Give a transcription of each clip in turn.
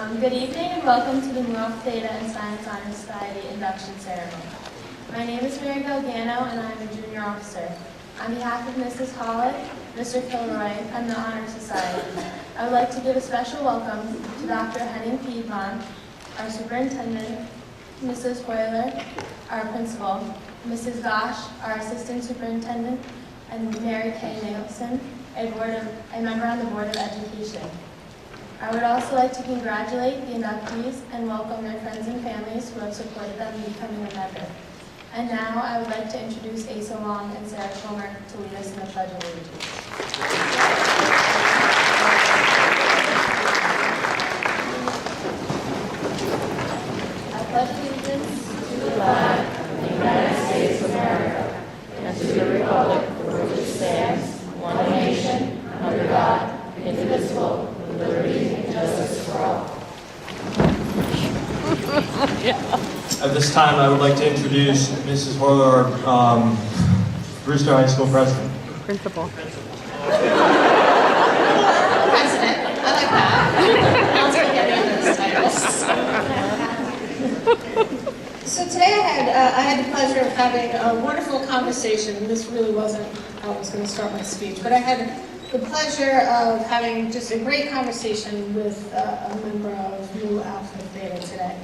Good evening and welcome to the Mu Alpha Theta and Science Honor Society induction ceremony. My name is Mary Galgano and I am a junior officer. On behalf of Mrs. Hollick, Mr. Kilroy, and the Honor Society, I would like to give a special welcome to Dr. Henning Piedmont, our superintendent, Mrs. Hoyler, our principal, Mrs. Gosh, our assistant superintendent, and Mary Kay Nicholson, a member on the Board of Education. I would also like to congratulate the inductees and welcome their friends and families who have supported them in becoming a member. And now I would like to introduce Asa Long and Sarah Comer to lead us in the Pledge of Allegiance. I pledge allegiance to the flag of the United States of America and to the republic for which it stands, one nation, under God, indivisible, with liberty and justice for all. At this time, I would like to introduce Mrs. Hoyler, Brewster High School president. Principal. President. I like that. I'll take any of those titles. So today I had the pleasure of having a wonderful conversation. This really wasn't how I was going to start my speech, but I had the pleasure of having just a great conversation with a member of Mu Alpha Theta today.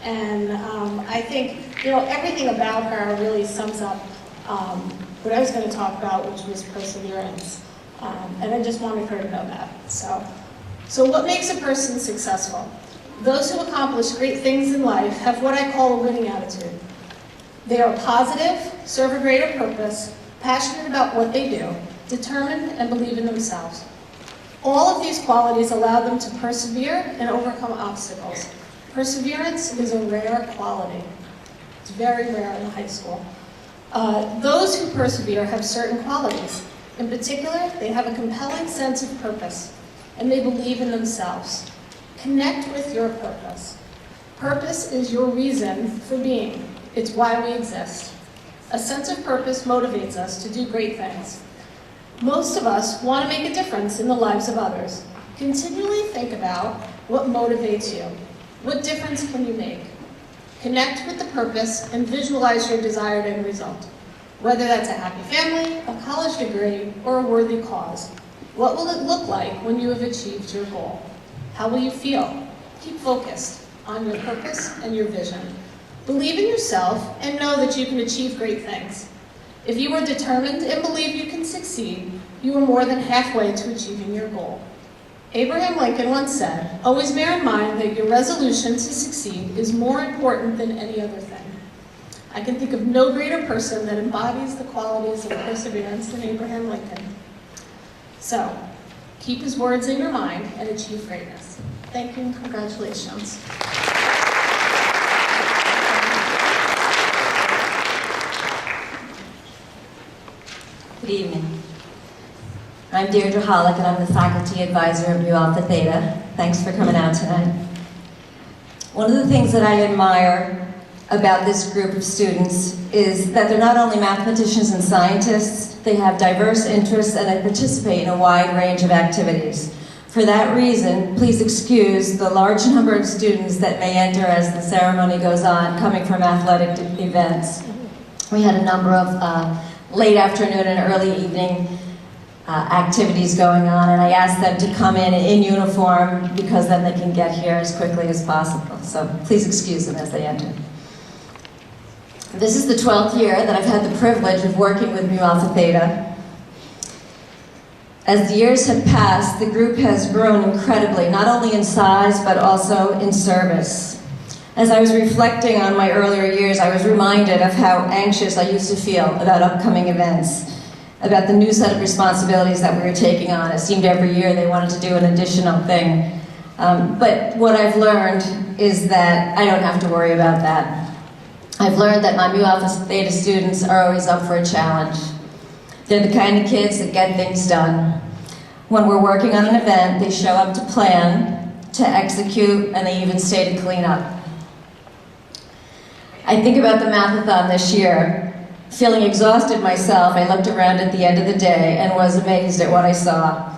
And I think, everything about her really sums up what I was going to talk about, which was perseverance. And I just wanted her to know that. So what makes a person successful? Those who accomplish great things in life have what I call a winning attitude. They are positive, serve a greater purpose, passionate about what they do, determined, and believe in themselves. All of these qualities allow them to persevere and overcome obstacles. Perseverance is a rare quality. It's very rare in high school. Those who persevere have certain qualities. In particular, they have a compelling sense of purpose, and they believe in themselves. Connect with your purpose. Purpose is your reason for being. It's why we exist. A sense of purpose motivates us to do great things. Most of us want to make a difference in the lives of others. Continually think about what motivates you. What difference can you make? Connect with the purpose and visualize your desired end result. Whether that's a happy family, a college degree, or a worthy cause. What will it look like when you have achieved your goal? How will you feel? Keep focused on your purpose and your vision. Believe in yourself and know that you can achieve great things. If you are determined and believe you can succeed, you are more than halfway to achieving your goal. Abraham Lincoln once said, "Always bear in mind that your resolution to succeed is more important than any other thing." I can think of no greater person that embodies the qualities of perseverance than Abraham Lincoln. So, keep his words in your mind and achieve greatness. Thank you and congratulations. Good evening. I'm Deirdre Hollick, and I'm the faculty advisor of Mu Alpha Theta. Thanks for coming out tonight. One of the things that I admire about this group of students is that they're not only mathematicians and scientists, they have diverse interests and they participate in a wide range of activities. For that reason, please excuse the large number of students that may enter as the ceremony goes on, coming from athletic events. We had a number of late afternoon and early evening activities going on, and I asked them to come in uniform because then they can get here as quickly as possible. So please excuse them as they enter. This is the 12th year that I've had the privilege of working with Mu Alpha Theta. As the years have passed, the group has grown incredibly, not only in size, but also in service. As I was reflecting on my earlier years, I was reminded of how anxious I used to feel about upcoming events, about the new set of responsibilities that we were taking on. It seemed every year they wanted to do an additional thing. But what I've learned is that I don't have to worry about that. I've learned that my Mu Alpha Theta students are always up for a challenge. They're the kind of kids that get things done. When we're working on an event, they show up to plan, to execute, and they even stay to clean up. I think about the mathathon this year. Feeling exhausted myself, I looked around at the end of the day and was amazed at what I saw.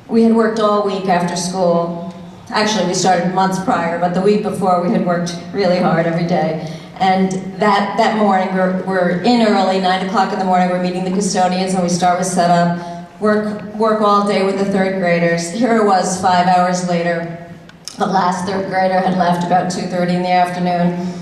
We had worked all week after school. Actually, we started months prior, but the week before we had worked really hard every day. And that morning, we're in early, 9 o'clock in the morning, we're meeting the custodians, and we start with setup, work all day with the third graders. Here it was 5 hours later. The last third grader had left about 2:30 in the afternoon.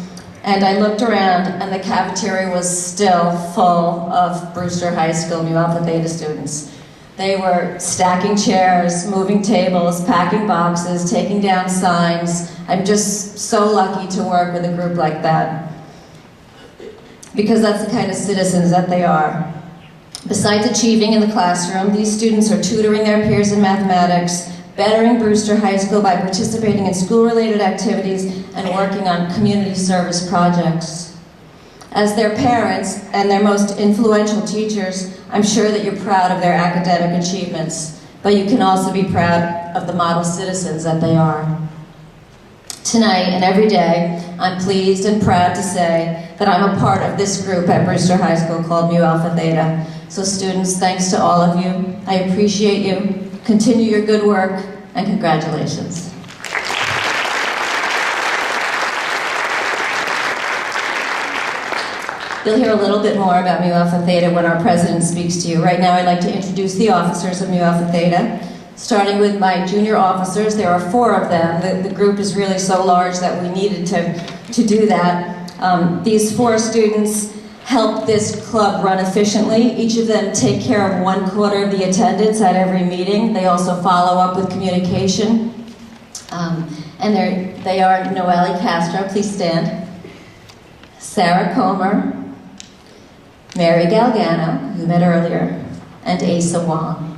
And I looked around, and the cafeteria was still full of Brewster High School Mu Alpha Theta students. They were stacking chairs, moving tables, packing boxes, taking down signs. I'm just so lucky to work with a group like that, because that's the kind of citizens that they are. Besides achieving in the classroom, these students are tutoring their peers in mathematics, bettering Brewster High School by participating in school-related activities and working on community service projects. As their parents and their most influential teachers, I'm sure that you're proud of their academic achievements, but you can also be proud of the model citizens that they are. Tonight and every day, I'm pleased and proud to say that I'm a part of this group at Brewster High School called Mu Alpha Theta. So students, thanks to all of you. I appreciate you. Continue your good work, and congratulations. You'll hear a little bit more about Mu Alpha Theta when our president speaks to you. Right now, I'd like to introduce the officers of Mu Alpha Theta. Starting with my junior officers, there are 4 of them. The group is really so large that we needed to do that. These 4 students help this club run efficiently. Each of them take care of 1/4 of the attendance at every meeting. They also follow up with communication. And they are Noelle Castro, please stand. Sarah Comer, Mary Galgano, who met earlier, and Asa Wong.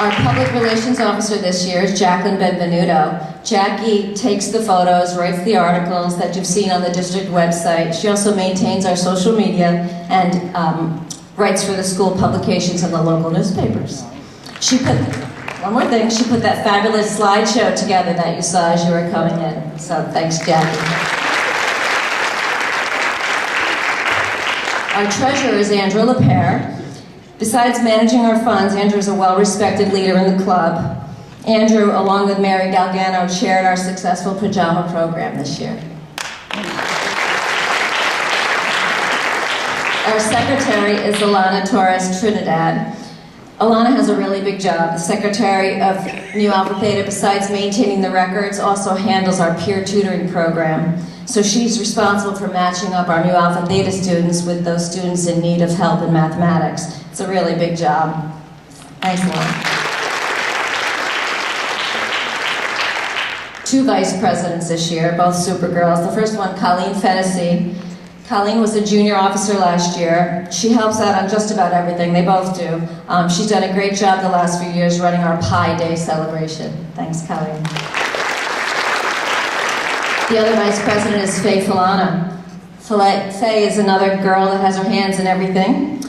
Our public relations officer this year is Jacqueline Benvenuto. Jackie takes the photos, writes the articles that you've seen on the district website. She also maintains our social media and writes for the school publications and the local newspapers. One more thing, she put that fabulous slideshow together that you saw as you were coming in. So thanks, Jackie. Our treasurer is Andrew LaPere. Besides managing our funds, Andrew is a well-respected leader in the club. Andrew, along with Mary Galgano, chaired our successful pajama program this year. Our secretary is Alana Torres Trinidad. Alana has a really big job. The secretary of Mu Alpha Theta, besides maintaining the records, also handles our peer tutoring program. So she's responsible for matching up our Mu Alpha Theta students with those students in need of help in mathematics. It's a really big job. Thanks, Alana. 2 vice presidents this year, both super girls. The first one, Colleen Fennessy. Colleen was a junior officer last year. She helps out on just about everything. They both do. She's done a great job the last few years running our Pi Day celebration. Thanks, Colleen. The other vice president is Faye Filana. Faye is another girl that has her hands in everything.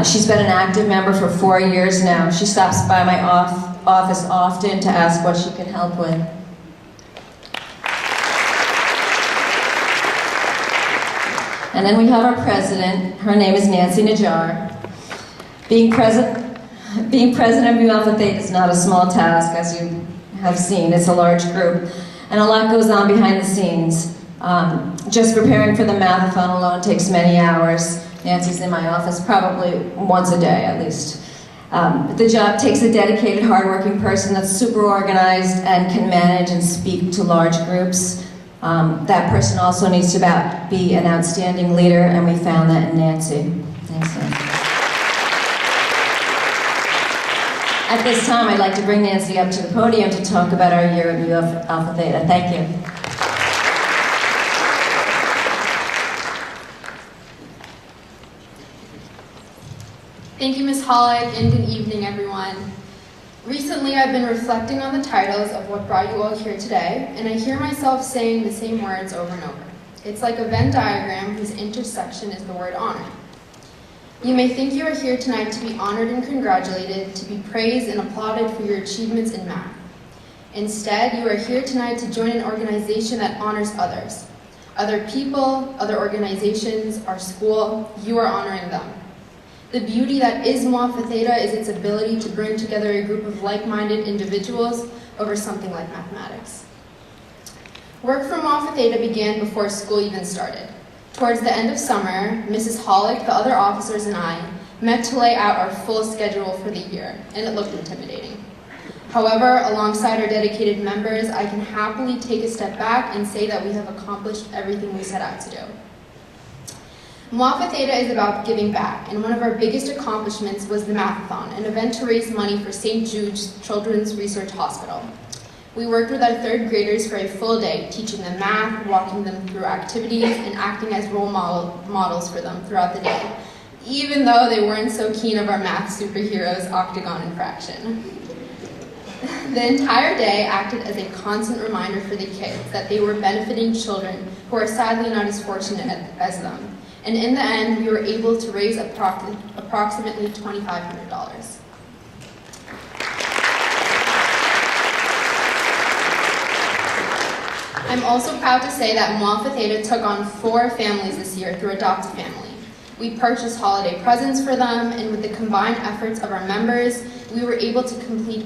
She's been an active member for 4 years now. She stops by my office often to ask what she can help with. And then we have our president. Her name is Nancy Najjar. Being president of Mu Alpha Theta is not a small task, as you have seen. It's a large group, and a lot goes on behind the scenes. Just preparing for the mathathon alone takes many hours. Nancy's in my office probably once a day, at least. The job takes a dedicated, hardworking person that's super organized and can manage and speak to large groups. That person also needs to be an outstanding leader, and we found that in Nancy. Thanks, Nancy. At this time, I'd like to bring Nancy up to the podium to talk about our year at Mu Alpha Theta. Thank you. Thank you, Ms. Hollick, and good evening, everyone. Recently, I've been reflecting on the titles of what brought you all here today, and I hear myself saying the same words over and over. It's like a Venn diagram whose intersection is the word honor. You may think you are here tonight to be honored and congratulated, to be praised and applauded for your achievements in math. Instead, you are here tonight to join an organization that honors others. Other people, other organizations, our school, you are honoring them. The beauty that is Mu Alpha Theta is its ability to bring together a group of like-minded individuals over something like mathematics. Work for Mu Alpha Theta began before school even started. Towards the end of summer, Mrs. Hollick, the other officers, and I met to lay out our full schedule for the year, and it looked intimidating. However, alongside our dedicated members, I can happily take a step back and say that we have accomplished everything we set out to do. Mu Alpha Theta is about giving back, and one of our biggest accomplishments was the Mathathon, an event to raise money for St. Jude's Children's Research Hospital. We worked with our third graders for a full day, teaching them math, walking them through activities, and acting as role models for them throughout the day, even though they weren't so keen of our math superheroes, octagon and fraction. The entire day acted as a constant reminder for the kids that they were benefiting children who are sadly not as fortunate as them. And in the end, we were able to raise approximately $2,500. I'm also proud to say that Mu Alpha Theta took on 4 families this year through Adopt a Family. We purchased holiday presents for them, and with the combined efforts of our members, we were able to complete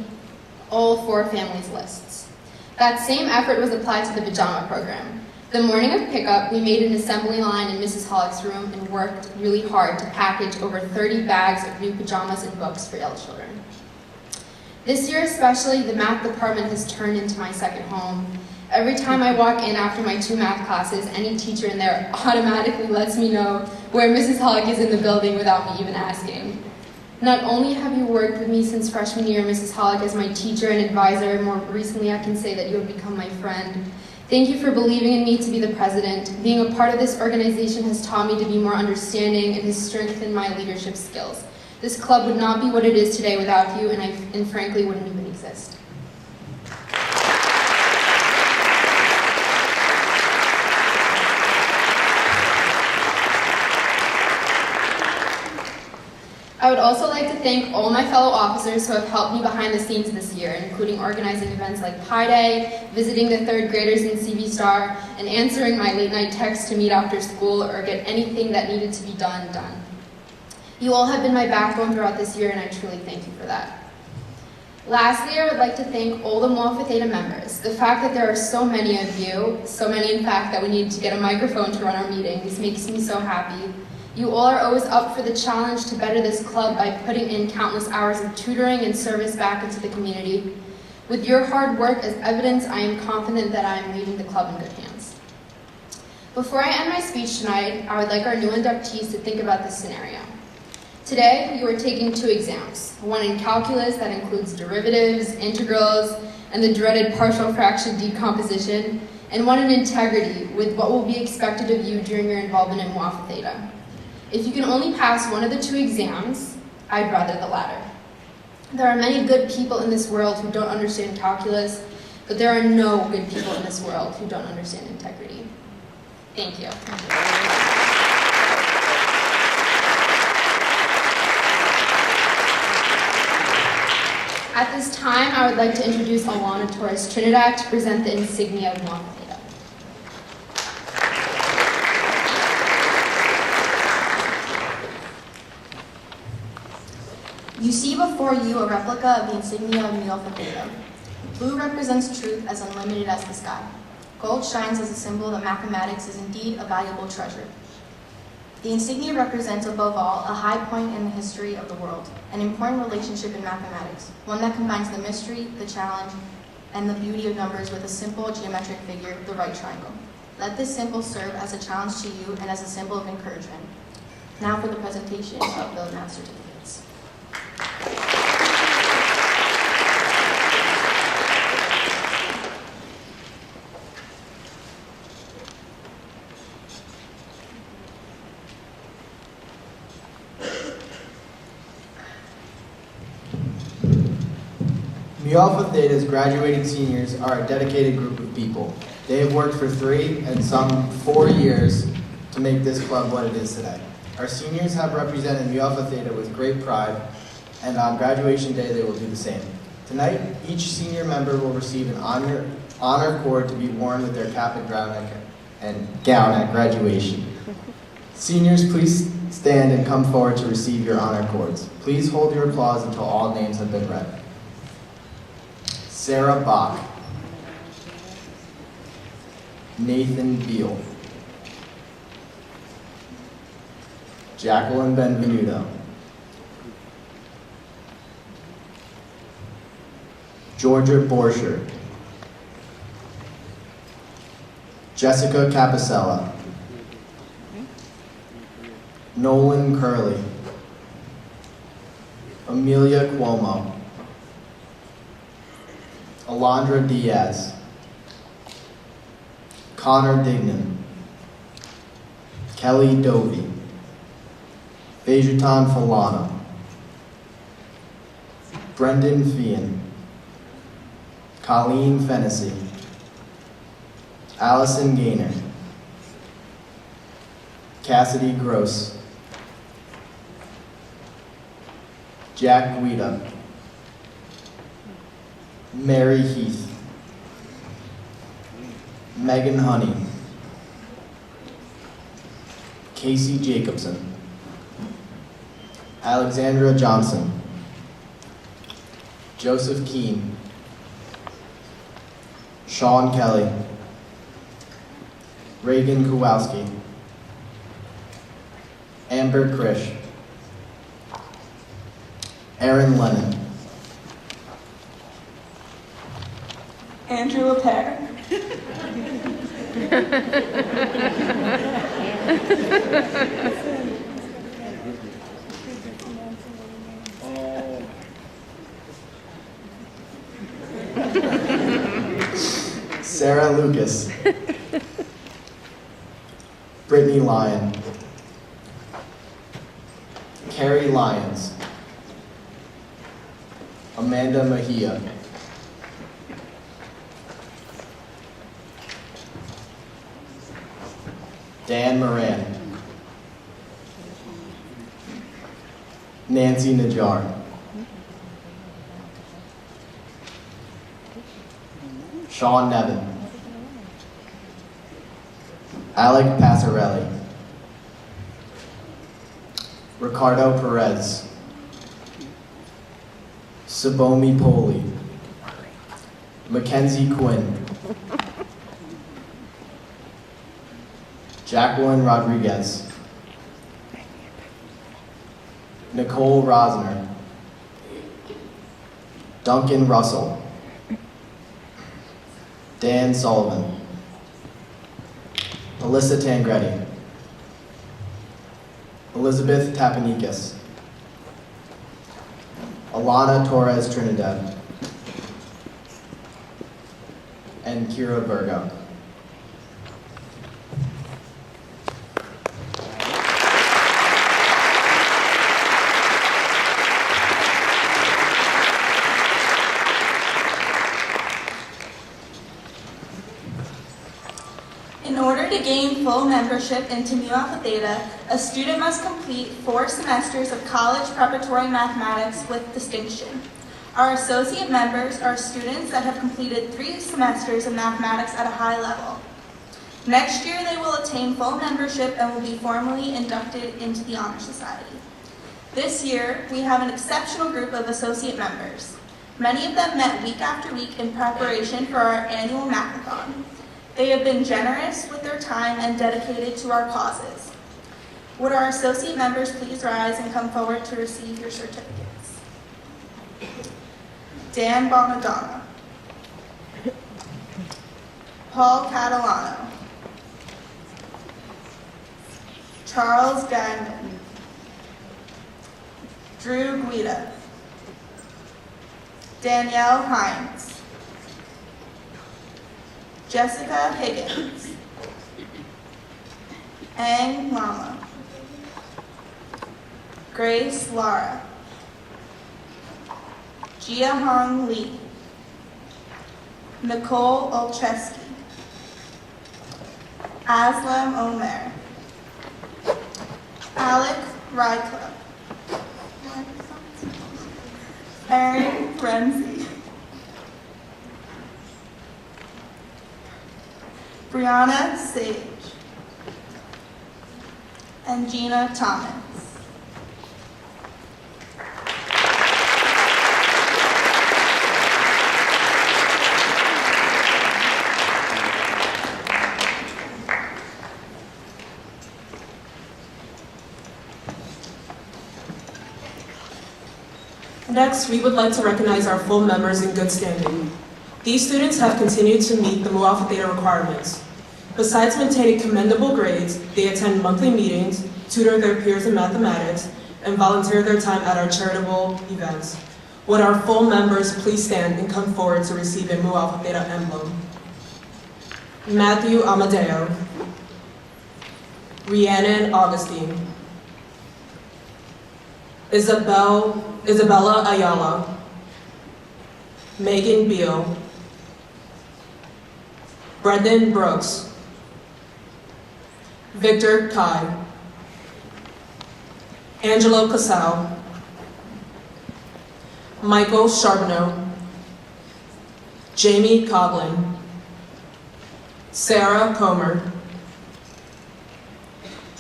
all 4 families' lists. That same effort was applied to the pajama program. The morning of pickup, we made an assembly line in Mrs. Hollick's room and worked really hard to package over 30 bags of new pajamas and books for ill children. This year especially, the math department has turned into my second home. Every time I walk in after my 2 math classes, any teacher in there automatically lets me know where Mrs. Hollick is in the building without me even asking. Not only have you worked with me since freshman year, Mrs. Hollick, as my teacher and advisor, more recently I can say that you have become my friend. Thank you for believing in me to be the president. Being a part of this organization has taught me to be more understanding and has strengthened my leadership skills. This club would not be what it is today without you, and frankly wouldn't even exist. I would also like to thank all my fellow officers who have helped me behind the scenes this year, including organizing events like Pi Day, visiting the 3rd graders in CV Star, and answering my late night texts to meet after school or get anything that needed to be done. You all have been my backbone throughout this year, and I truly thank you for that. Lastly, I would like to thank all the Mu Alpha Theta members. The fact that there are so many of you, so many in fact that we need to get a microphone to run our meetings, makes me so happy. You all are always up for the challenge to better this club by putting in countless hours of tutoring and service back into the community. With your hard work as evidence, I am confident that I am leaving the club in good hands. Before I end my speech tonight, I would like our new inductees to think about this scenario. Today, you are taking 2 exams, one in calculus that includes derivatives, integrals, and the dreaded partial fraction decomposition, and one in integrity with what will be expected of you during your involvement in Mu Alpha Theta. If you can only pass one of the 2 exams, I'd rather the latter. There are many good people in this world who don't understand calculus, but there are no good people in this world who don't understand integrity. Thank you. At this time, I would like to introduce Alana Torres Trinidad to present the insignia of Mu Alpha Theta. You see before you a replica of the insignia of Mu Alpha Theta. Blue represents truth as unlimited as the sky. Gold shines as a symbol that mathematics is indeed a valuable treasure. The insignia represents, above all, a high point in the history of the world, an important relationship in mathematics, one that combines the mystery, the challenge, and the beauty of numbers with a simple geometric figure, the right triangle. Let this symbol serve as a challenge to you and as a symbol of encouragement. Now for the presentation of the math certificates. Mu Alpha Theta's graduating seniors are a dedicated group of people. They have worked for 3 and some 4 years to make this club what it is today. Our seniors have represented Mu Alpha Theta with great pride, and on graduation day they will do the same. Tonight, each senior member will receive an honor cord to be worn with their cap and gown at graduation. Seniors, please stand and come forward to receive your honor cords. Please hold your applause until all names have been read. Sarah Bach. Nathan Beal. Jacqueline Benvenuto. Georgia Borscher. Jessica Capicella. Nolan Curley. Amelia Cuomo. Alondra Diaz. Connor Dignan. Kelly Dovey. Bejutan Falana. Brendan Fian. Colleen Fennessy. Allison Gaynor. Cassidy Gross. Jack Guida. Mary Heath. Megan Honey. Casey Jacobson. Alexandra Johnson. Joseph Keene. Sean Kelly. Reagan Kowalski. Amber Krish. Aaron Lennon. Andrew LePere. Sarah Lucas. Brittany Lyon. Carrie Lyons. Amanda Mejia. Dan Moran. Nancy Najjar. Sean Nevin. Alec Passarelli. Ricardo Perez. Sabomi Poli. Mackenzie Quinn. Jacqueline Rodriguez. Nicole Rosner. Duncan Russell. Dan Sullivan. Alyssa Tangretti. Elizabeth Tapanikas. Alana Torres Trinidad. And Kira Virgo. In order to gain full membership into Mu Alpha Theta, a student must complete 4 semesters of college preparatory mathematics with distinction. Our associate members are students that have completed 3 semesters of mathematics at a high level. Next year, they will attain full membership and will be formally inducted into the Honor Society. This year, we have an exceptional group of associate members. Many of them met week after week in preparation for our annual math-a-thon. They have been generous with their time and dedicated to our causes. Would our associate members please rise and come forward to receive your certificates? Dan Bonadonna. Paul Catalano. Charles Gagnon. Drew Guida. Danielle Hines. Jessica Higgins. Ang Lama. Grace Lara. Jiahong Lee. Nicole Olcheski. Aslam Omer. Alec Rycliffe. Erin Renzi. Brianna Sage. and Gina Thomas. Next, we would like to recognize our full members in good standing. These students have continued to meet the Mu Alpha Theta requirements. Besides maintaining commendable grades, they attend monthly meetings, tutor their peers in mathematics, and volunteer their time at our charitable events. Would our full members please stand and come forward to receive a Mu Alpha Theta emblem? Matthew Amadeo, Rhiannon Augustine, Isabella Ayala, Megan Beal, Brendan Brooks, Victor Kai, Angelo Casal, Michael Charbonneau, Jamie Coughlin, Sarah Comer,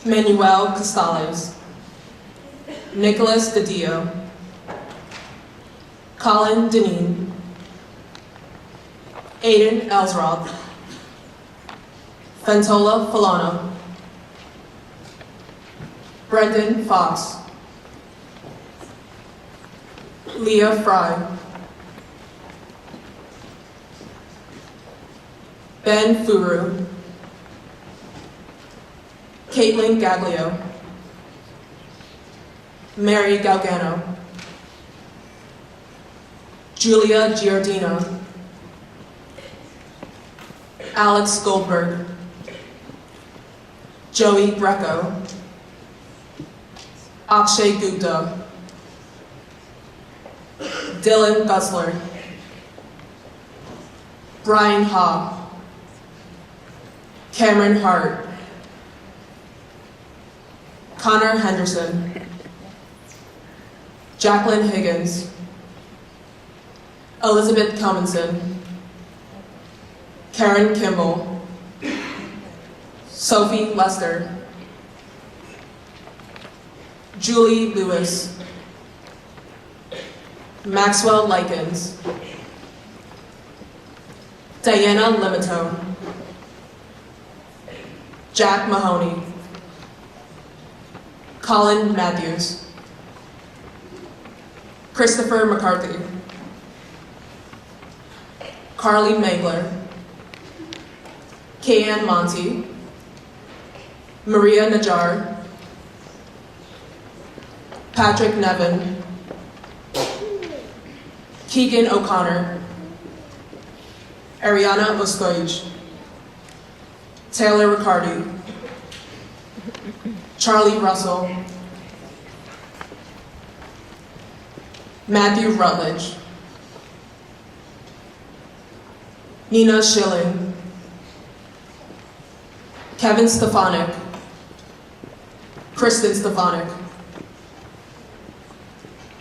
Manuel Costales, Nicholas Didio, Colin Deneen, Aiden Elsroth, Fentola Falano, Brendan Fox, Leah Fry, Ben Furu, Caitlin Gaglio, Mary Galgano, Julia Giardino, Alex Goldberg, Joey Greco, Akshay Gupta, Dylan Gussler, Brian Ha, Cameron Hart, Connor Henderson, Jacqueline Higgins, Elizabeth Kelmanson, Karen Kimball, Sophie Lester, Julie Lewis, Maxwell Likens, Diana Limito, Jack Mahoney, Colin Matthews, Christopher McCarthy, Carly Mangler, Kayanne Monty, Maria Najjar, Patrick Nevin, Keegan O'Connor, Ariana Ostoich, Taylor Riccardi, Charlie Russell, Matthew Rutledge, Nina Schilling, Kevin Stefanik, Kristen Stefanik,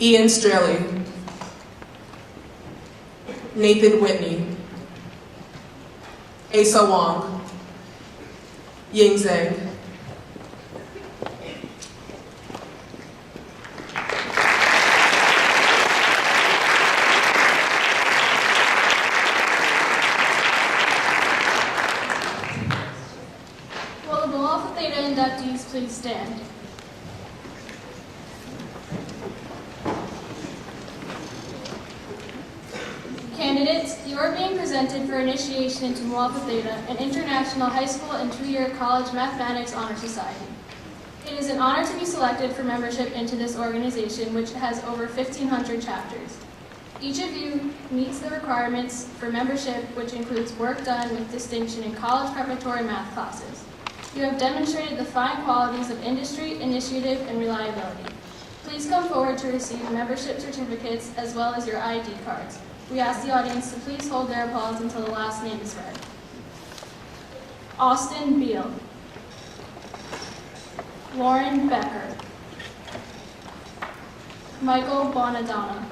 Ian Straley, Nathan Whitney, Asa Wong, Ying Zhang. Will the Mu Alpha Theta inductees please stand? Candidates, you are being presented for initiation into Mu Alpha Theta, an international high school and two-year college mathematics honor society. It is an honor to be selected for membership into this organization, which has over 1,500 chapters. Each of you meets the requirements for membership, which includes work done with distinction in college preparatory math classes. You have demonstrated the fine qualities of industry, initiative, and reliability. Please come forward to receive membership certificates as well as your ID cards. We ask the audience to please hold their applause until the last name is read. Austin Beal, Lauren Becker, Michael Bonadonna,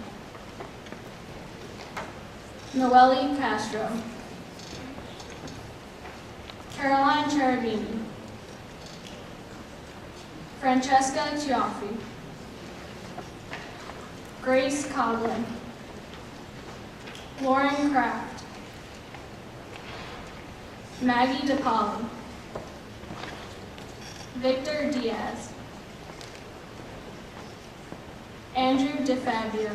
Noelle Castro, Caroline Cherubini, Francesca Chiaffi, Grace Coughlin, Lauren Kraft, Maggie DePauli, Victor Diaz, Andrew DeFabio,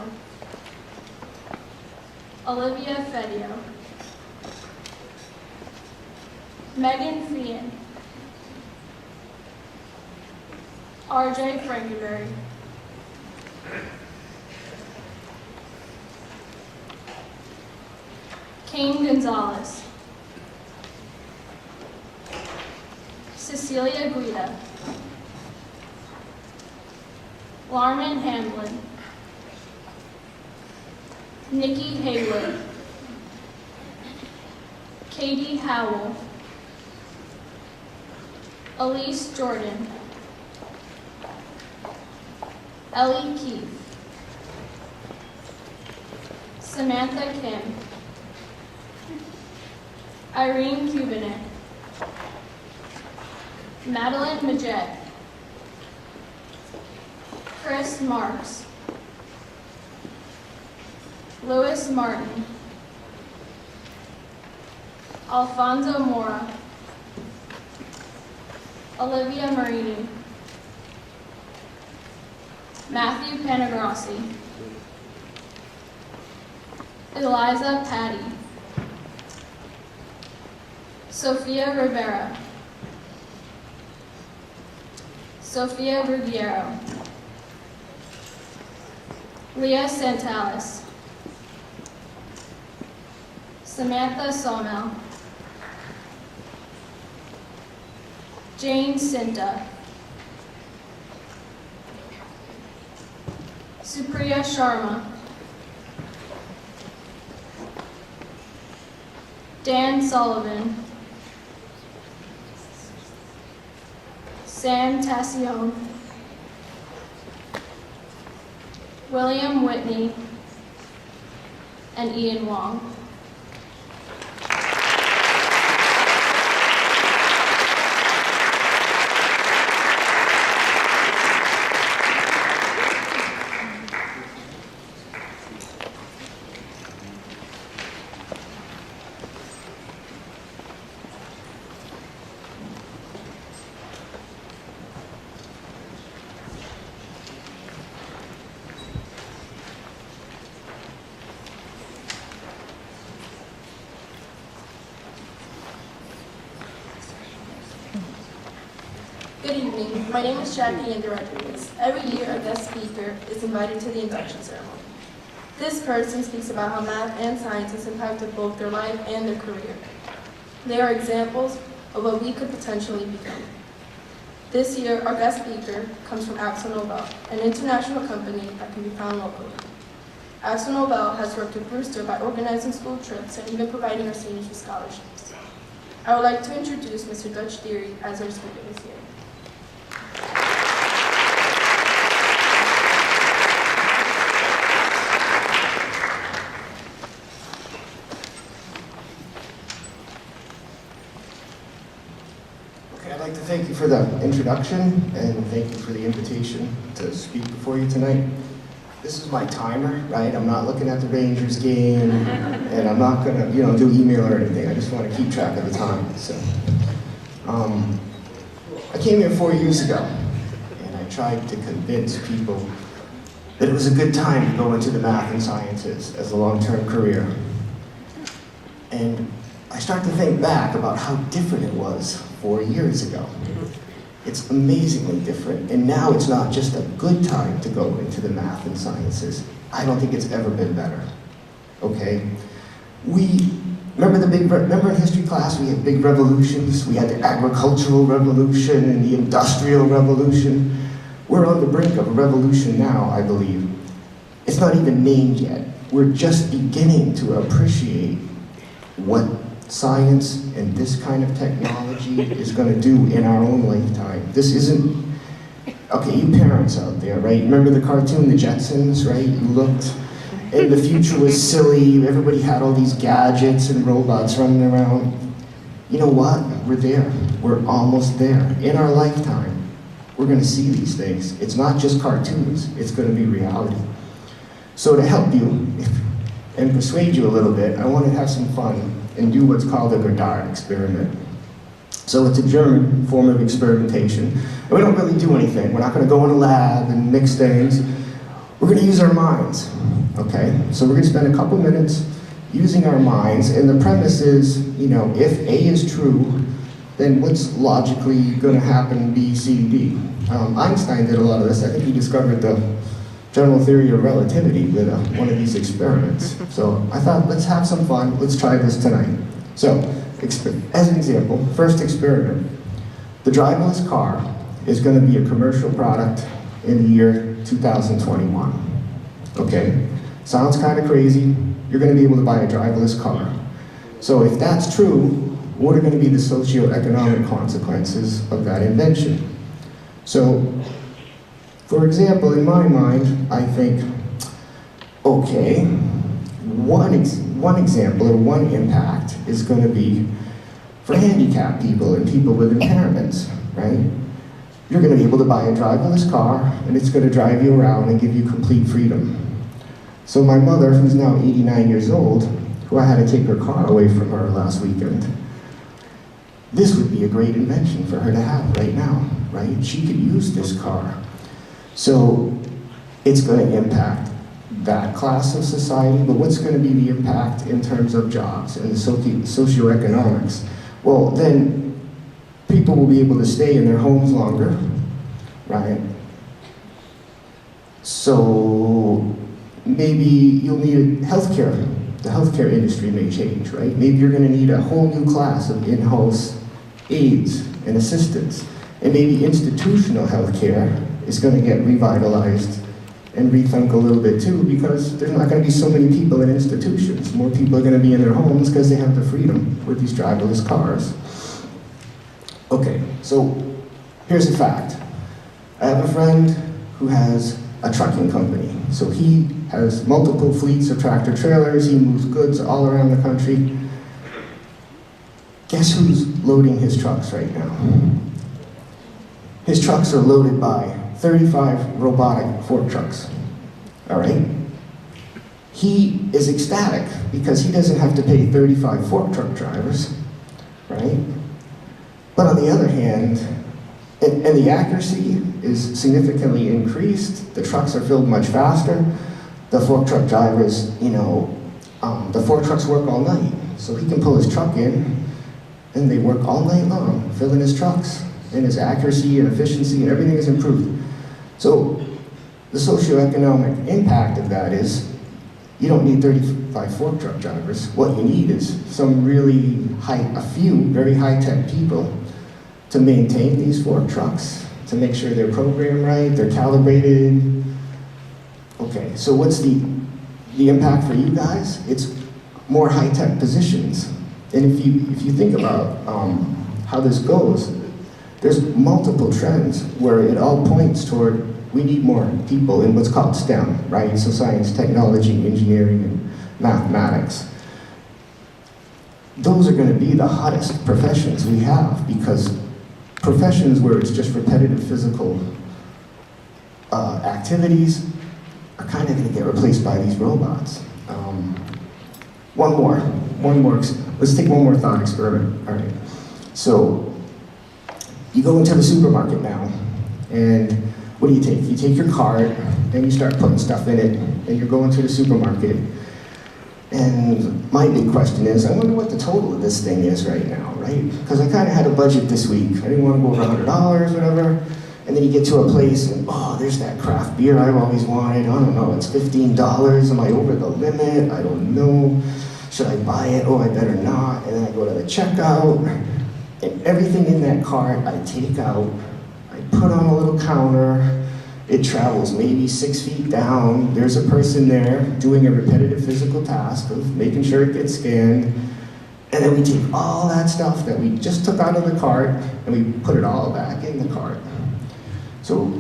Olivia Fedio, Megan Fian, RJ Frankenberry, Kane Gonzalez, Cecilia Guida, Larman Hamlin, Nikki Haywood, Katie Howell, Elise Jordan, Ellie Keith, Samantha Kim, Irene Kubinek, Madeline Majet, Chris Marks, Louis Martin, Alfonso Mora, Olivia Marini, Matthew Panagrossi, Eliza Patty, Sophia Rivera, Sophia Ruggiero, Leah Santalis, Samantha Sawmell, Jane Sinta, Supriya Sharma, Dan Sullivan, Sam Tassione, William Whitney, and Ian Wong. Good evening. My name is Jackie Ann Rodriguez. Every year, a guest speaker is invited to the induction ceremony. This person speaks about how math and science has impacted both their life and their career. They are examples of what we could potentially become. This year, our guest speaker comes from AkzoNobel, an international company that can be found locally. AkzoNobel has worked with Brewster by organizing school trips and even providing our seniors with scholarships. I would like to introduce Mr. Dutch Deary as our speaker this year. I'd like to thank you for the introduction and thank you for the invitation to speak before you tonight. This is my timer, right? I'm not looking at the Rangers game and I'm not gonna, do email or anything. I just want to keep track of the time. So, I came here 4 years ago and I tried to convince people that it was a good time to go into the math and sciences as a long-term career. And I start to think back about how different it was 4 years ago. It's amazingly different, and now it's not just a good time to go into the math and sciences. I don't think it's ever been better, okay? Remember in history class we had big revolutions? We had the agricultural revolution and the industrial revolution. We're on the brink of a revolution now, I believe. It's not even named yet. We're just beginning to appreciate what science and this kind of technology is going to do in our own lifetime. This isn't, okay, you parents out there, right? Remember the cartoon, The Jetsons, right? You looked, and the future was silly. Everybody had all these gadgets and robots running around. You know what? We're there. We're almost there in our lifetime. we're going to see these things. It's not just cartoons, it's going to be reality. So to help you and persuade you a little bit, I want to have some fun and do what's called a Godard experiment. So it's a German form of experimentation. And we don't really do anything. We're not going to go in a lab and mix things. We're going to use our minds, okay? So we're going to spend a couple minutes using our minds, and the premise is, you know, if A is true, then what's logically going to happen B, C, D? Einstein did a lot of this. I think he discovered the general theory of relativity with one of these experiments. So I thought, let's have some fun. Let's try this tonight. So, as an example, first experiment. The driverless car is going to be a commercial product in the year 2021. Okay? Sounds kind of crazy. You're going to be able to buy a driverless car. So if that's true, what are going to be the socioeconomic consequences of that invention? So, for example, in my mind, I think, okay, one example or one impact is going to be for handicapped people and people with impairments, right? You're going to be able to buy a driverless car, and it's going to drive you around and give you complete freedom. So my mother, who's now 89 years old, who I had to take her car away from her last weekend, this would be a great invention for her to have right now, right? She could use this car. So it's going to impact that class of society, but what's going to be the impact in terms of jobs and the socioeconomics? Well, then people will be able to stay in their homes longer, right? So maybe you'll need healthcare. The healthcare industry may change, right? Maybe you're going to need a whole new class of in-house aides and assistants. And maybe institutional healthcare is going to get revitalized and rethink a little bit too, because there's not going to be so many people in institutions. More people are going to be in their homes because they have the freedom with these driverless cars. Okay, so here's a fact. I have a friend who has a trucking company. So he has multiple fleets of tractor trailers. He moves goods all around the country. Guess who's loading his trucks right now? His trucks are loaded by 35 robotic fork trucks, all right? He is ecstatic because he doesn't have to pay 35 fork truck drivers, right? But on the other hand, and the accuracy is significantly increased, the trucks are filled much faster, the fork truck drivers, the fork trucks work all night, so he can pull his truck in, and they work all night long, filling his trucks, and his accuracy and efficiency and everything is improved. So the socioeconomic impact of that is you don't need 35 fork truck drivers. What you need is a few very high-tech people to maintain these fork trucks, to make sure they're programmed right, they're calibrated. Okay, so what's the impact for you guys? It's more high-tech positions. And if you think about how this goes, there's multiple trends where it all points toward we need more people in what's called STEM, right? So science, technology, engineering, and mathematics. Those are going to be the hottest professions we have, because professions where it's just repetitive physical activities are kind of going to get replaced by these robots. One more. Let's take one more thought experiment. All right. So you go into the supermarket now, and what do you take? You take your cart, and you start putting stuff in it, and you're going to the supermarket. And my big question is, I wonder what the total of this thing is right now, right? Because I kind of had a budget this week. I didn't want to go over $100, whatever. And then you get to a place, and there's that craft beer I've always wanted. I don't know, it's $15. Am I over the limit? I don't know. Should I buy it? Oh, I better not. And then I go to the checkout, and everything in that cart I take out, I put on a little counter. It travels maybe 6 feet down. There's a person there doing a repetitive physical task of making sure it gets scanned. And then we take all that stuff that we just took out of the cart and we put it all back in the cart. So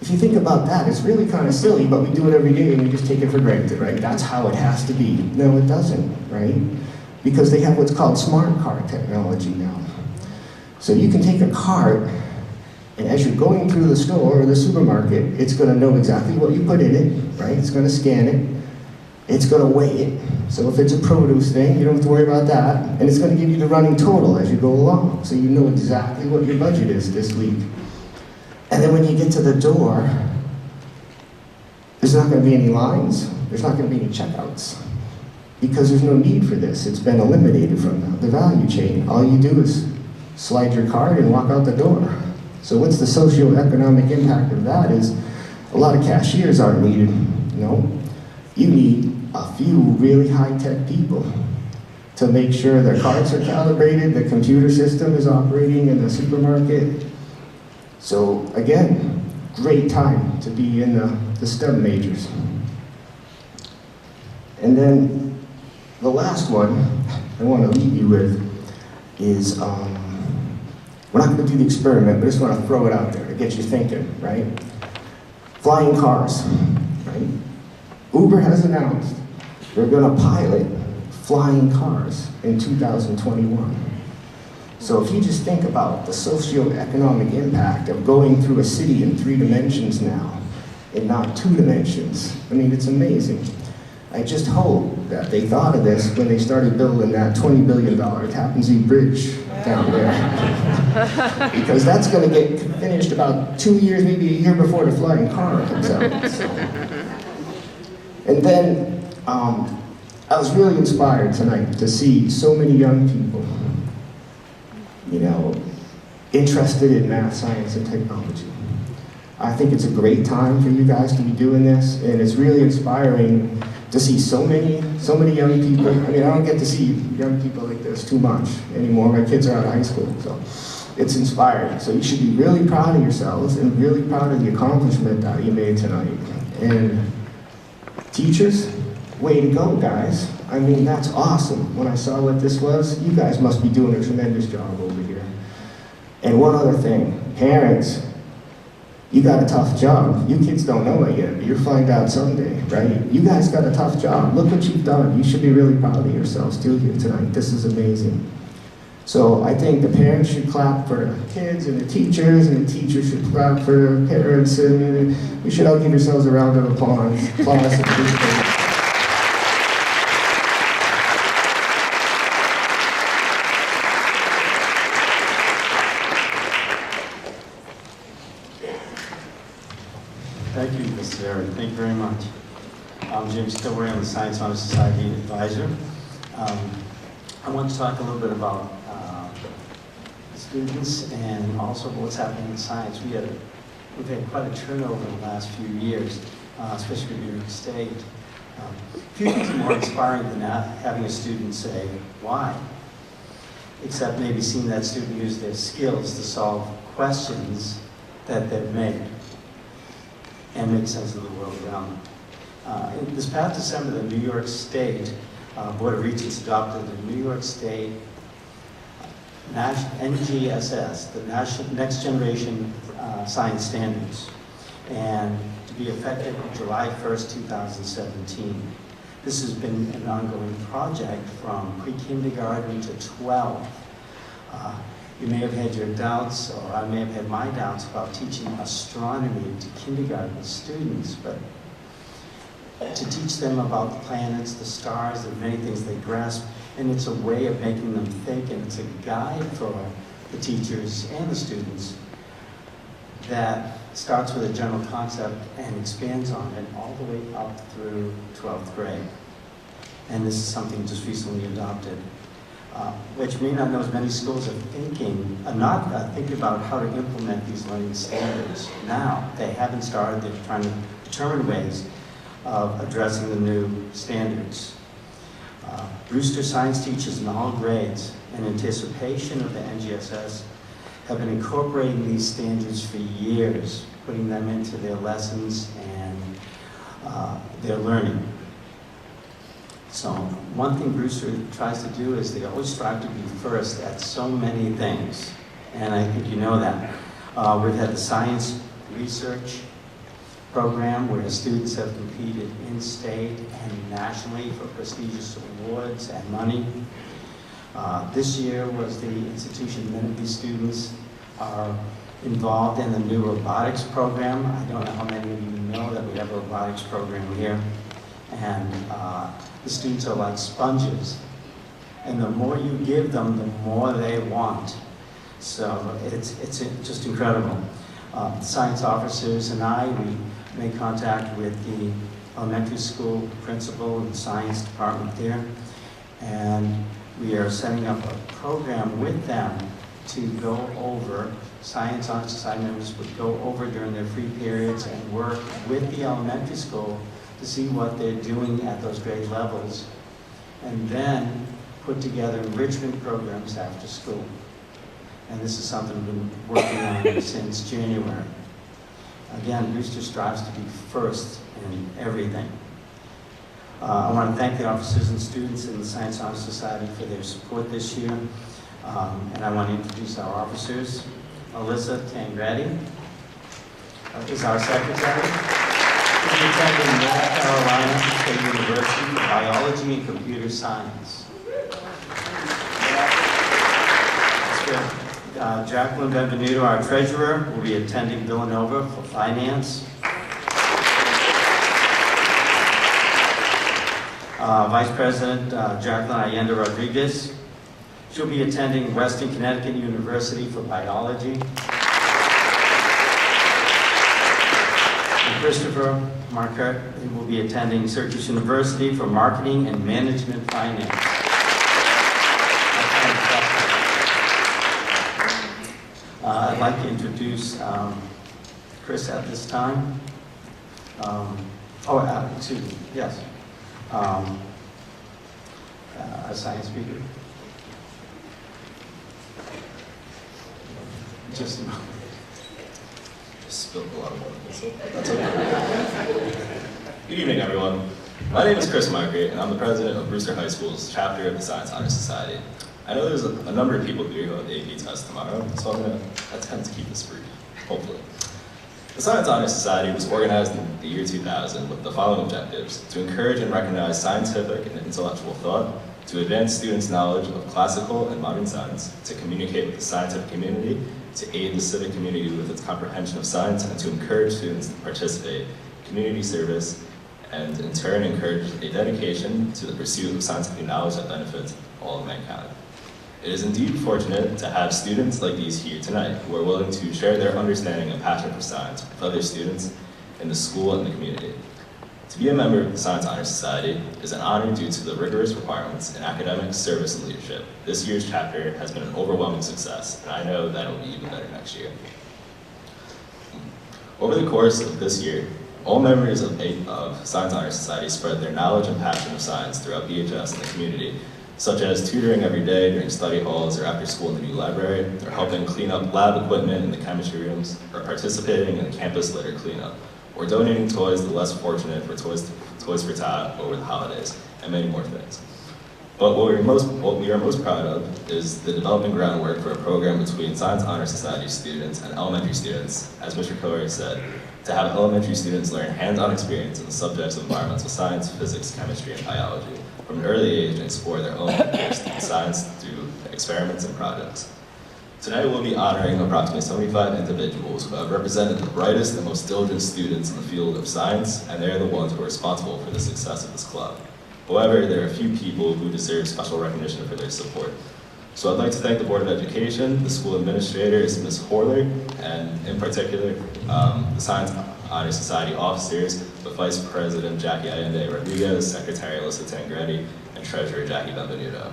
if you think about that, it's really kind of silly, but we do it every day and we just take it for granted, right? That's how it has to be. No, it doesn't, right? Because they have what's called smart cart technology now. So you can take a cart And as you're going through the store or the supermarket, it's going to know exactly what you put in it, right? It's going to scan it. It's going to weigh it. So if it's a produce thing, you don't have to worry about that. And it's going to give you the running total as you go along. So you know exactly what your budget is this week. And then when you get to the door, there's not going to be any lines. There's not going to be any checkouts. Because there's no need for this. It's been eliminated from the value chain. All you do is slide your card and walk out the door. So what's the socioeconomic impact of that is a lot of cashiers aren't needed, you know. You need a few really high-tech people to make sure their cards are calibrated, the computer system is operating in the supermarket. So again, great time to be in the STEM majors. And then the last one I want to leave you with is, we're not going to do the experiment, but I just want to throw it out there to get you thinking, right? Flying cars, right? Uber has announced they're going to pilot flying cars in 2021. So if you just think about the socioeconomic impact of going through a city in 3 dimensions now, and not 2 dimensions, I mean, it's amazing. I just hope that they thought of this when they started building that $20 billion Tappan Zee Bridge down there. Because that's going to get finished about 2 years, maybe a year before the flying car comes out. So. And then I was really inspired tonight to see so many young people, you know, interested in math, science, and technology. I think it's a great time for you guys to be doing this, and it's really inspiring to see so many young people. I mean, I don't get to see young people like this too much anymore. My kids are out of high school, so it's inspiring. So you should be really proud of yourselves and really proud of the accomplishment that you made tonight. And teachers, way to go, guys. I mean, that's awesome. When I saw what this was, you guys must be doing a tremendous job over here. And one other thing, parents, you got a tough job. You kids don't know it yet, but you'll find out someday, right? You guys got a tough job. Look what you've done. You should be really proud of yourselves too here tonight. This is amazing. So I think the parents should clap for the kids and the teachers, and the teachers should clap for the parents, and we should all give yourselves a round of applause. Thank you, Mr. Eric. Thank you very much. I'm James Kilroy. I'm the Science Honor Society advisor. I want to talk a little bit about students and also what's happening in science. We've had quite a turnover in the last few years, especially in New York State. Few things are more inspiring than having a student say, why? Except maybe seeing that student use their skills to solve questions that they've made and make sense of the world around them. This past December, the New York State Board of Regents adopted the New York State NGSS, the Next Generation Science Standards, and to be effective July 1st, 2017. This has been an ongoing project from pre-kindergarten to 12. You may have had your doubts, or I may have had my doubts about teaching astronomy to kindergarten students, but to teach them about the planets, the stars, there are many things they grasp, and it's a way of making them think, and it's a guide for the teachers and the students that starts with a general concept and expands on it all the way up through 12th grade. And this is something just recently adopted. Which may not know as many schools are thinking, not thinking about how to implement these learning standards now. They haven't started, they're trying to determine ways of addressing the new standards. Brewster science teachers in all grades, in anticipation of the NGSS, have been incorporating these standards for years, putting them into their lessons and their learning. So one thing Brewster tries to do is they always strive to be first at so many things, and I think you know that. We've had the science research program where students have competed in-state and nationally for prestigious awards and money. This year was the institution many of these students are involved in the new robotics program. I don't know how many of you know that we have a robotics program here. And the students are like sponges. And the more you give them, the more they want. So it's just incredible. Science officers and I, we made contact with the elementary school principal and the science department there. And we are setting up a program with them to go over, Science Honor Society members would go over during their free periods and work with the elementary school to see what they're doing at those grade levels, and then put together enrichment programs after school. And this is something we've been working on since January. Again, Brewster strives to be first in everything. I want to thank the officers and students in the Science Honor Society for their support this year. And I want to introduce our officers. Alyssa Tangradi is our secretary. She's attending North Carolina State University for biology and computer science. That's good. Jacqueline Benvenuto, our treasurer, will be attending Villanova for finance. Vice President Jacqueline Allende Rodriguez. She'll be attending Western Connecticut University for biology. And Christopher Marquette will be attending Syracuse University for marketing and management finance. I'd like to introduce Chris at this time. Excuse me, yes. A science speaker. Just a moment. Just spilled a lot of water. That's okay. Good evening, everyone. My name is Chris Margaret, and I'm the president of Brewster High School's chapter of the Science Honor Society. I know there's a number of people here who have the AP test tomorrow, so I'm going to attempt to keep this brief, hopefully. The Science Honor Society was organized in the year 2000 with the following objectives: to encourage and recognize scientific and intellectual thought, to advance students' knowledge of classical and modern science, to communicate with the scientific community, to aid the civic community with its comprehension of science, and to encourage students to participate in community service, and in turn encourage a dedication to the pursuit of scientific knowledge that benefits all of mankind. It is indeed fortunate to have students like these here tonight who are willing to share their understanding and passion for science with other students in the school and the community. To be a member of the Science Honor Society is an honor due to the rigorous requirements in academics, service, and leadership. This year's chapter has been an overwhelming success, and I know that it will be even better next year. Over the course of this year, all members of Science Honor Society spread their knowledge and passion of science throughout BHS and the community, such as tutoring every day during study halls or after school in the new library, or helping clean up lab equipment in the chemistry rooms, or participating in the campus litter cleanup, or donating toys to the less fortunate for Toys for Tot over the holidays, and many more things. But what we are most proud of is the development groundwork for a program between Science Honor Society students and elementary students, as Mr. Coher said, to have elementary students learn hands-on experience in the subjects of environmental science, physics, chemistry, and biology from an early age and explore their own interest in science through experiments and projects. Tonight we'll be honoring approximately 75 individuals who have represented the brightest and most diligent students in the field of science, and they're the ones who are responsible for the success of this club. However, there are a few people who deserve special recognition for their support. So I'd like to thank the Board of Education, the school administrators, Ms. Horler, and in particular, the Science Honor Society officers, the Vice President Jackie Allende Rodriguez, Secretary Alyssa Tangradi, and Treasurer Jackie Benvenuto.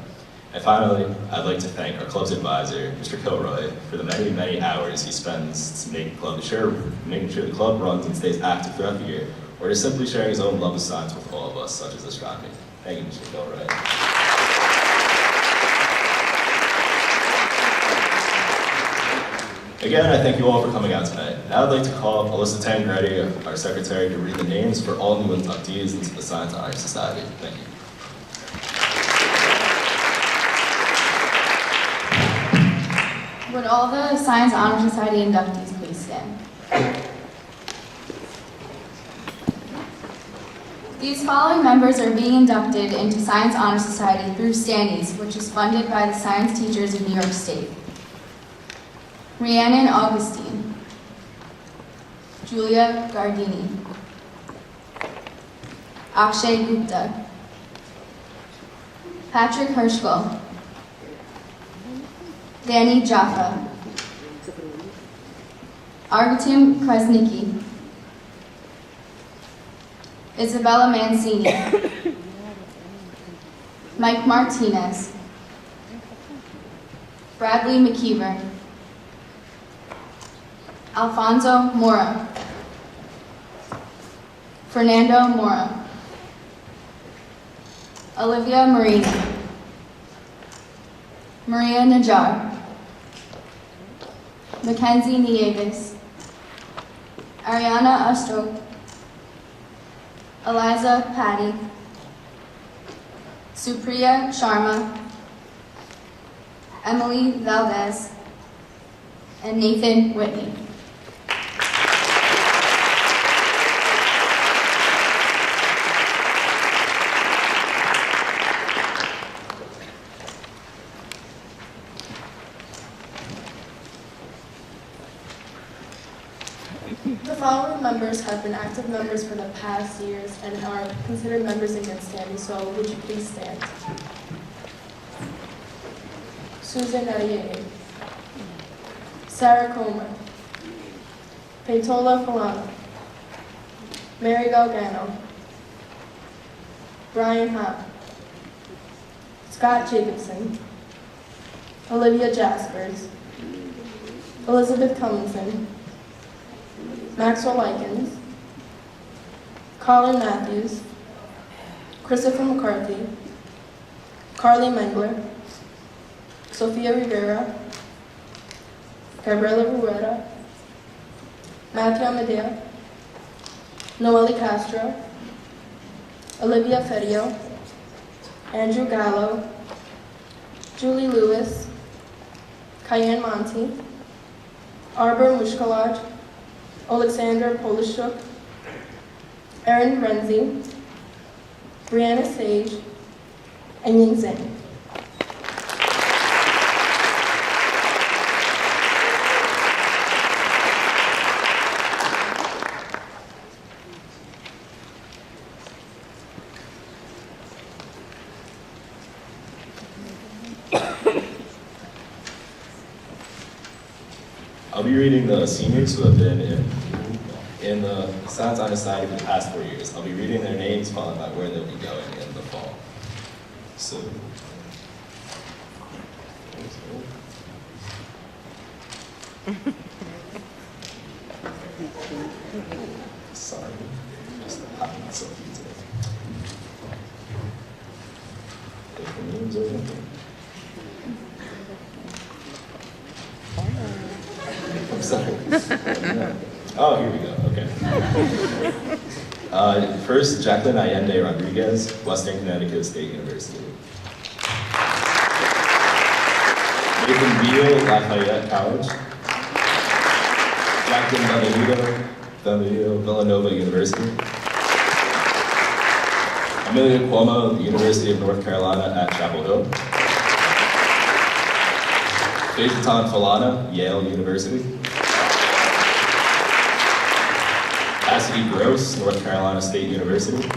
And finally, I'd like to thank our club's advisor, Mr. Kilroy, for the many, many hours he spends to making sure the club runs and stays active throughout the year, or just simply sharing his own love of science with all of us, such as astronomy. Thank you, Mr. Kilroy. Again, I thank you all for coming out tonight. Now I'd like to call Alyssa Tangradi, our secretary, to read the names for all new inductees into the Science Honor Society. Thank you. Would all the Science Honor Society inductees please stand? These following members are being inducted into Science Honor Society through Standees, which is funded by the Science Teachers of New York State. Rhiannon Augustine, Julia Gardini. Akshay Gupta. Patrick Hirschkel. Danny Jaffa. Artem Krasnicki. Isabella Mancini. Mike Martinez. Bradley McKeever. Alfonso Mora. Fernando Mora. Olivia Marini. Maria Najjar. Mackenzie Nieves. Ariana Ostro. Eliza Patty. Supriya Sharma. Emily Valdez. And Nathan Whitney. The following members have been active members for the past years and are considered members in good standing, so would you please stand? Susan Noriega, Sarah Comer, Peitola Falana, Mary Galgano, Brian Hopp, Scott Jacobson, Olivia Jaspers, Elizabeth Cummington, Maxwell Likens, Colin Matthews, Christopher McCarthy, Carly Mengler, Sofia Rivera, Gabriela Rueda, Matthew Amadeo, Noelle Castro, Olivia Ferio, Andrew Gallo, Julie Lewis, Cayenne Monty, Arbor Mushkalaj, Alexander Polishuk, Erin Renzi, Brianna Sage, and Ying Zhang. I'll be reading the seniors who have been in the Science Honor Society for the past 4 years. I'll be reading their names followed by where they'll be going in the fall. So, sorry, just having myself today. Get the names over here. I'm sorry. Oh, here we go. Okay. First, Jacqueline Allende Rodriguez, Western Connecticut State University. Nathan Beal, Lafayette College. Jacqueline Benvenuto, Villanova University. Amelia Cuomo, the University of North Carolina at Chapel Hill. Phaeton Falana, Yale University. Cassidy Gross, North Carolina State University.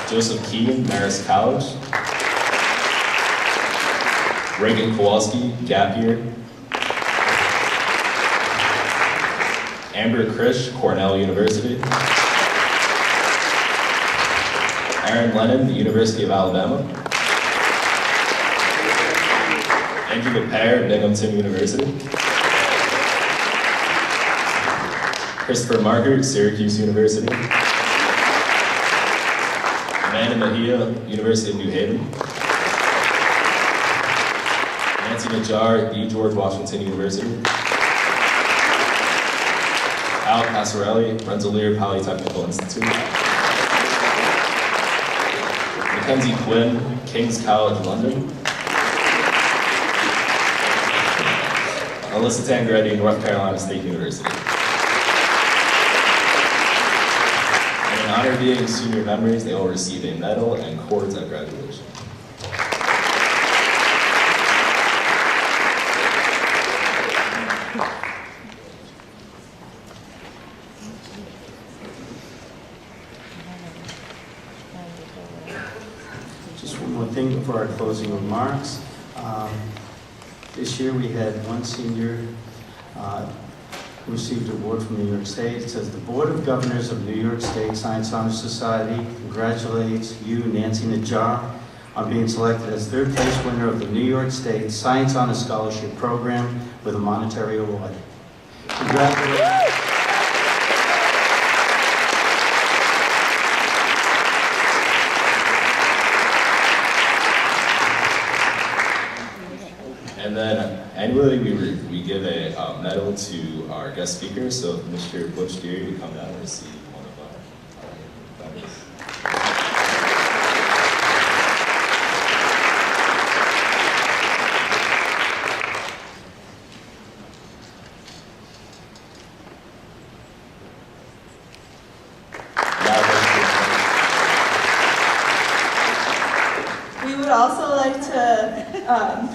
Joseph Keane, Marist College. Reagan Kowalski, Gap Year. Amber Krish, Cornell University. Aaron Lennon, the University of Alabama. Andrew McPair, Binghamton University. Christopher Margaret, Syracuse University. Amanda Mejia, University of New Haven. Nancy Najjar, the George Washington University. Al Passarelli, Rensselaer Polytechnical Institute. Mackenzie Quinn, King's College London. Alyssa Tangaretti, North Carolina State University. And in honor of being senior members, they will receive a medal and cords at graduation. for our closing remarks. This year we had one senior who received an award from New York State. It says, the Board of Governors of New York State Science Honor Society congratulates you, Nancy Najjar, on being selected as third place winner of the New York State Science Honor Scholarship Program with a monetary award. Congratulations. And then annually we give a medal to our guest speakers. So if Mr. Butch Deary would come down and receive one of our medals. We would also like to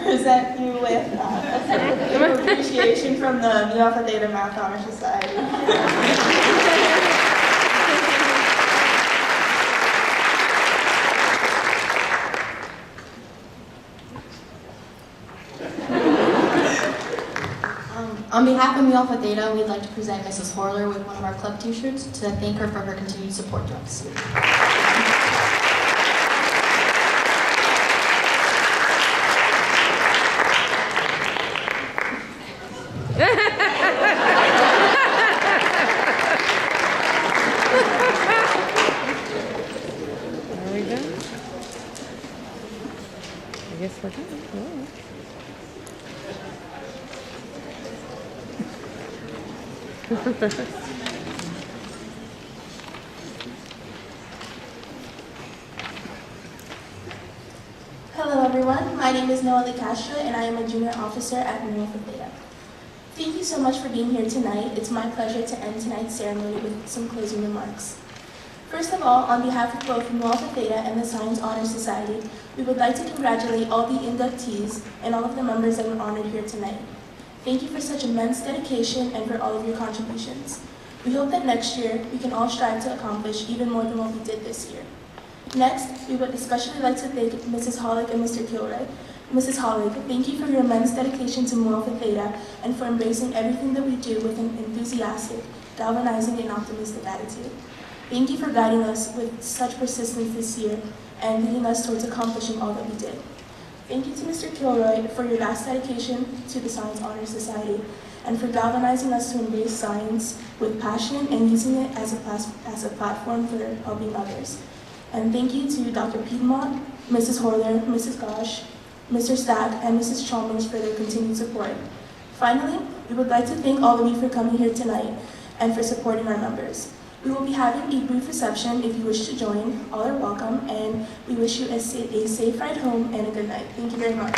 present you with a certificate of appreciation from the Mu Alpha Theta Math Honor Society. On behalf of Mu Alpha Theta, we'd like to present Mrs. Horler with one of our club t-shirts to thank her for her continued support to us. There we go. I guess we're done. Oh. Hello everyone, my name is Noelle Castro and I am a junior officer at Mu Alpha Theta. Thank you so much for being here tonight. It's my pleasure to end tonight's ceremony with some closing remarks. First of all, on behalf of both Mu Alpha Theta and the Science Honor Society, we would like to congratulate all the inductees and all of the members that were honored here tonight. Thank you for such immense dedication and for all of your contributions. We hope that next year we can all strive to accomplish even more than what we did this year. Next, we would especially like to thank Mrs. Hollick and Mr. Kilroy. Mrs. Hollick, thank you for your immense dedication to Mu Alpha Theta and for embracing everything that we do with an enthusiastic, galvanizing, and optimistic attitude. Thank you for guiding us with such persistence this year and leading us towards accomplishing all that we did. Thank you to Mr. Kilroy for your vast dedication to the Science Honor Society and for galvanizing us to embrace science with passion and using it as a platform for helping others. And thank you to Dr. Piedmont, Mrs. Horler, Mrs. Gosh, Mr. Stack, and Mrs. Chalmers for their continued support. Finally, we would like to thank all of you for coming here tonight and for supporting our members. We will be having a brief reception if you wish to join. All are welcome, and we wish you a safe ride home and a good night. Thank you very much.